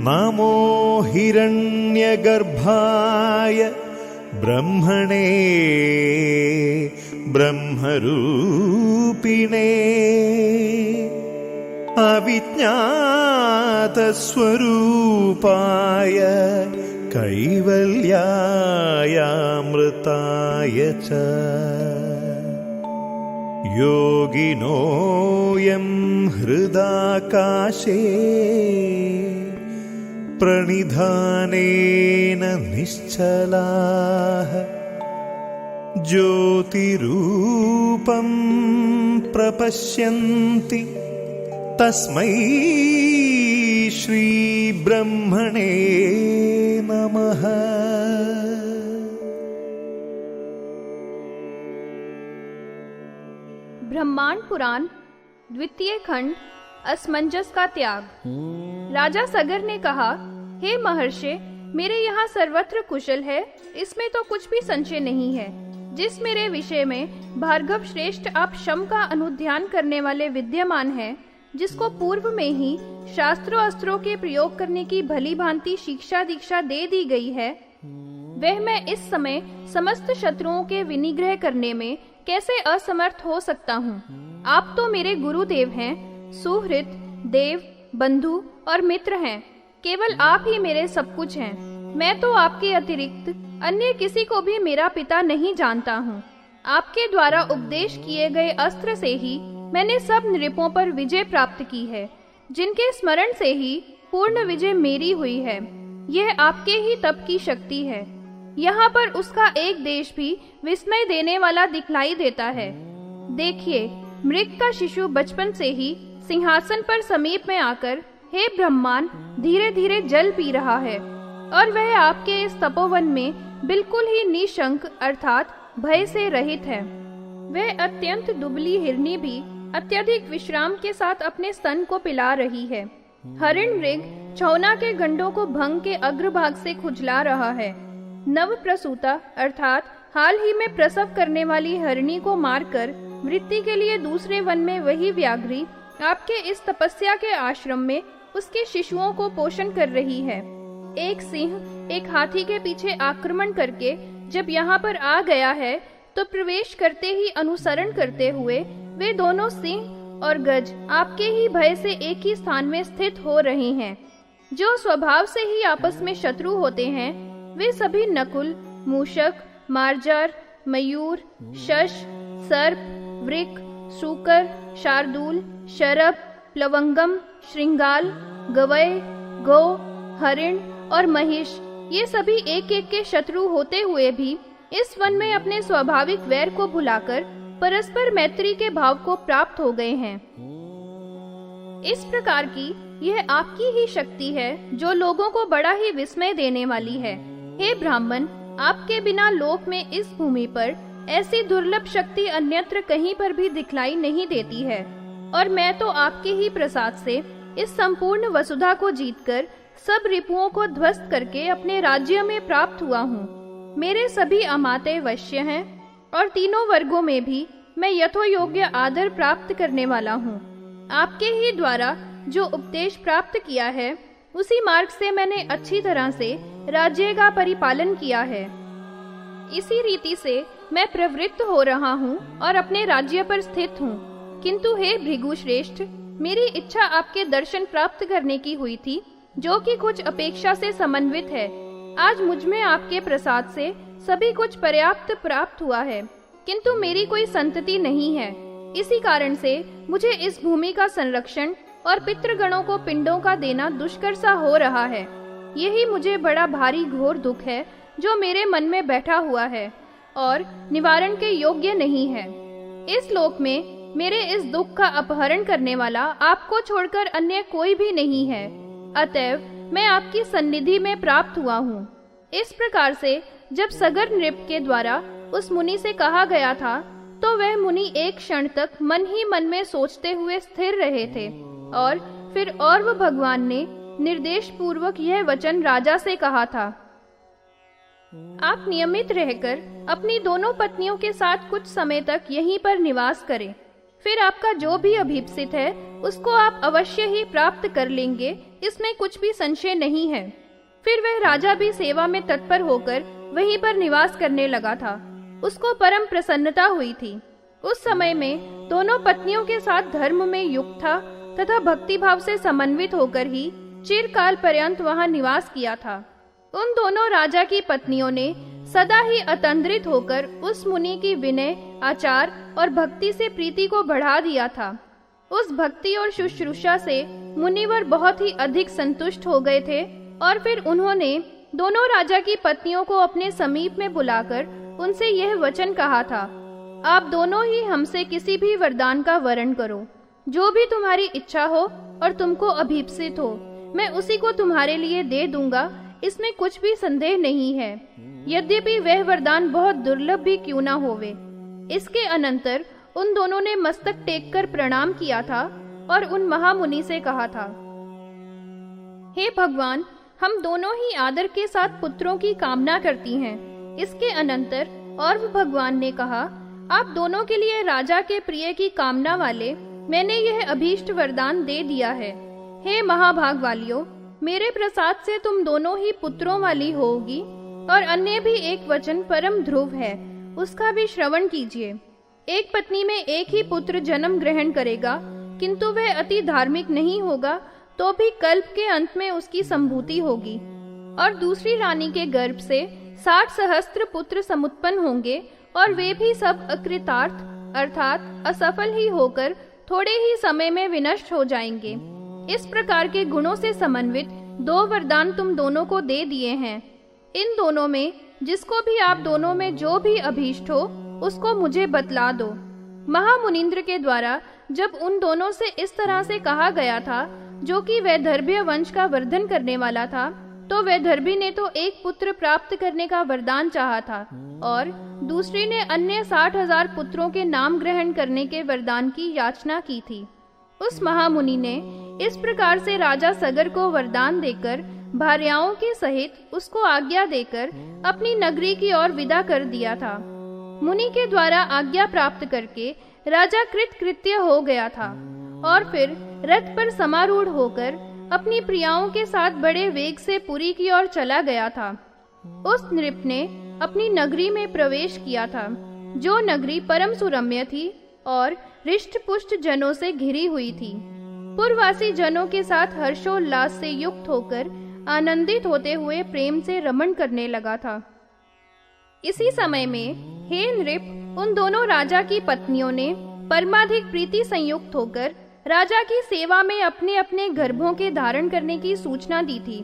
नमो हिरण्यगर्भाय ब्रह्मणे ब्रह्मरूपिणे अविज्ञातस्वरूपाय कैवल्यायामृताय च योगिनोऽयं हृदाकाशे प्रणिधानेन निश्चलाः ज्योतिरूपं प्रपश्यन्ति तस्मै श्रीब्रह्मणे नमः। ब्रह्मांड पुराण द्वितीय खंड असमंजस का त्याग। राजा सगर ने कहा, हे महर्षि, मेरे यहाँ सर्वत्र कुशल है, इसमें तो कुछ भी संशय नहीं है। जिस मेरे विषय में भार्गव श्रेष्ठ आप शम का अनुध्यान करने वाले विद्यमान हैं, जिसको पूर्व में ही शास्त्रों अस्त्रों के प्रयोग करने की भली भांति शिक्षा दीक्षा दे दी गई है, वह मैं इस समय समस्त शत्रुओं के विनिग्रह करने में कैसे असमर्थ हो सकता हूँ। आप तो मेरे गुरुदेव हैं, सुहृद, देव, बंधु और मित्र हैं। केवल आप ही मेरे सब कुछ हैं। मैं तो आपके अतिरिक्त अन्य किसी को भी मेरा पिता नहीं जानता हूँ। आपके द्वारा उपदेश किए गए अस्त्र से ही मैंने सब नृपों पर विजय प्राप्त की है, जिनके स्मरण से ही पूर्ण विजय मेरी हुई है। यह आपके ही तप की शक्ति है। यहाँ पर उसका एक देश भी विस्मय देने वाला दिखलाई देता है। देखिए, मृग का शिशु बचपन से ही सिंहासन पर समीप में आकर हे ब्रह्मान धीरे धीरे जल पी रहा है, और वह आपके इस तपोवन में बिल्कुल ही निशंक अर्थात भय से रहित है। वह अत्यंत दुबली हिरनी भी अत्यधिक विश्राम के साथ अपने स्तन को पिला रही है। हरिण मृग छौना के गंडों को भंग के अग्रभाग से खुजला रहा है। नव प्रसूता अर्थात हाल ही में प्रसव करने वाली हरिणी को मारकर मृत्यु के लिए दूसरे वन में वही व्याघ्री आपके इस तपस्या के आश्रम में उसके शिशुओं को पोषण कर रही है। एक सिंह एक हाथी के पीछे आक्रमण करके जब यहाँ पर आ गया है, तो प्रवेश करते ही अनुसरण करते हुए वे दोनों सिंह और गज आपके ही भय से एक ही स्थान में स्थित हो रहे हैं। जो स्वभाव से ही आपस में शत्रु होते हैं, वे सभी नकुल, मूषक, मार्जार, मयूर, शश, सर्प, वृक, शूकर, शार्दूल, शरभ, प्लवंगम, श्रृंगाल, गवय, गौ, हरिण और महिष, ये सभी एक एक के शत्रु होते हुए भी इस वन में अपने स्वाभाविक वैर को भुलाकर परस्पर मैत्री के भाव को प्राप्त हो गए हैं। इस प्रकार की यह आपकी ही शक्ति है जो लोगों को बड़ा ही विस्मय देने वाली है। हे ब्राह्मण, आपके बिना लोक में इस भूमि पर ऐसी दुर्लभ शक्ति अन्यत्र कहीं पर भी दिखलाई नहीं देती है, और मैं तो आपके ही प्रसाद से इस संपूर्ण वसुधा को जीतकर सब रिपुओं को ध्वस्त करके अपने राज्य में प्राप्त हुआ हूँ। मेरे सभी अमात्य वश्य हैं, और तीनों वर्गों में भी मैं यथोयोग्य आदर प्राप्त करने वाला हूँ। आपके ही द्वारा जो उपदेश प्राप्त किया है, उसी मार्ग से मैंने अच्छी तरह से राज्य का परिपालन किया है। इसी रीति से मैं प्रवृत्त हो रहा हूँ और अपने राज्य पर स्थित हूँ। किंतु हे भृगु श्रेष्ठ, मेरी इच्छा आपके दर्शन प्राप्त करने की हुई थी, जो कि कुछ अपेक्षा से समन्वित है। आज मुझ में आपके प्रसाद से सभी कुछ पर्याप्त प्राप्त हुआ है, किंतु मेरी कोई संतति नहीं है। इसी कारण से मुझे इस भूमि का संरक्षण और पितृगणों को पिंडों का देना दुष्कर सा हो रहा है। यही मुझे बड़ा भारी घोर दुख है जो मेरे मन में बैठा हुआ है और निवारण के योग्य नहीं है। इस लोक में मेरे इस दुख का अपहरण करने वाला आपको छोड़कर अन्य कोई भी नहीं है। अतएव मैं आपकी सन्निधि में प्राप्त हुआ हूँ। इस प्रकार से जब सगर नृप के द्वारा उस मुनि से कहा गया था, तो वह मुनि एक क्षण तक मन ही मन में सोचते हुए स्थिर रहे थे, और फिर और्व भगवान ने निर्देश पूर्वक यह वचन राजा से कहा था, आप नियमित रहकर अपनी दोनों पत्नियों के साथ कुछ समय तक यहीं पर निवास करें। फिर आपका जो भी अभीप्सित है उसको आप अवश्य ही प्राप्त कर लेंगे, इसमें कुछ भी संशय नहीं है। फिर वह राजा भी सेवा में तत्पर होकर वहीं पर निवास करने लगा था। उसको परम प्रसन्नता हुई थी। उस समय में दोनों पत्नियों के साथ धर्म में युक्त था तथा भक्ति भाव से समन्वित होकर ही चिरकाल पर्यंत वहां निवास किया था। उन दोनों राजा की पत्नियों ने सदा ही अतंद्रित होकर उस मुनि की विनय, आचार और भक्ति से प्रीति को बढ़ा दिया था। उस भक्ति और शुश्रूषा से मुनिवर बहुत ही अधिक संतुष्ट हो गए थे और फिर उन्होंने दोनों राजा की पत्नियों को अपने समीप में बुलाकर उनसे यह वचन कहा था, आप दोनों ही हमसे किसी भी वरदान का वरण करो, जो भी तुम्हारी इच्छा हो और तुमको अभीप्सित हो, मैं उसी को तुम्हारे लिए दे दूंगा, इसमें कुछ भी संदेह नहीं है, यद्यपि वह वरदान बहुत दुर्लभ भी क्यों न होवे। इसके अनंतर उन दोनों ने मस्तक टेक कर प्रणाम किया था और उन महामुनि से कहा था, हे भगवान, हम दोनों ही आदर के साथ पुत्रों की कामना करती हैं। इसके अनंतर और भगवान ने कहा, आप दोनों के लिए राजा के प्रिय की कामना वाले मैंने यह अभीष्ट वरदान दे दिया है। हे महाभाग वालियों, मेरे प्रसाद से तुम दोनों ही पुत्रों वाली होगी और अन्य भी एक वचन परम ध्रुव है, उसका भी श्रवण कीजिए। एक पत्नी में एक ही पुत्र जन्म ग्रहण करेगा, किंतु वह अति धार्मिक नहीं होगा तो भी कल्प के अंत में उसकी संभूति होगी और दूसरी रानी के गर्भ से 60 सहस्त्र पुत्र समुत्पन्न होंगे और वे भी सब अकृतार्थ अर्थात असफल ही होकर थोड़े ही समय में विनष्ट हो जाएंगे। इस प्रकार के गुणों से समन्वित 2 वरदान तुम दोनों को दे दिए हैं। इन दोनों में जिसको भी आप दोनों में जो भी अभीष्ट हो उसको मुझे बतला दो। महामुनिंद्र के द्वारा जब उन दोनों से इस तरह से कहा गया था, जो कि वैदर्भ्य वंश का वर्धन करने वाला था, तो वैदर्भी ने तो एक पुत्र प्राप्त करने का वरदान चाहा था और दूसरी ने अन्य 60,000 पुत्रों के नाम ग्रहण करने के वरदान की याचना की थी। उस महामुनि ने इस प्रकार से राजा सगर को वरदान देकर भार्याओं के सहित उसको आज्ञा देकर अपनी नगरी की ओर विदा कर दिया था। मुनि के द्वारा आज्ञा प्राप्त करके राजा कृतकृत्य हो गया था और फिर रथ पर समारूढ़ होकर अपनी प्रियाओं के साथ बड़े वेग से पुरी की ओर चला गया था। उस नृप ने अपनी नगरी में प्रवेश किया था, जो नगरी परम सुरम्य थी और रिष्ट पुष्ट जनों से घिरी हुई थी। पुरवासी जनों के साथ हर्षोल्लास से युक्त होकर आनंदित होते हुए प्रेम से रमण करने लगा था। इसी समय में हे नृप, उन दोनों राजा की पत्नियों ने परमाधिक प्रीति संयुक्त होकर राजा की सेवा में अपने अपने गर्भों के धारण करने की सूचना दी थी।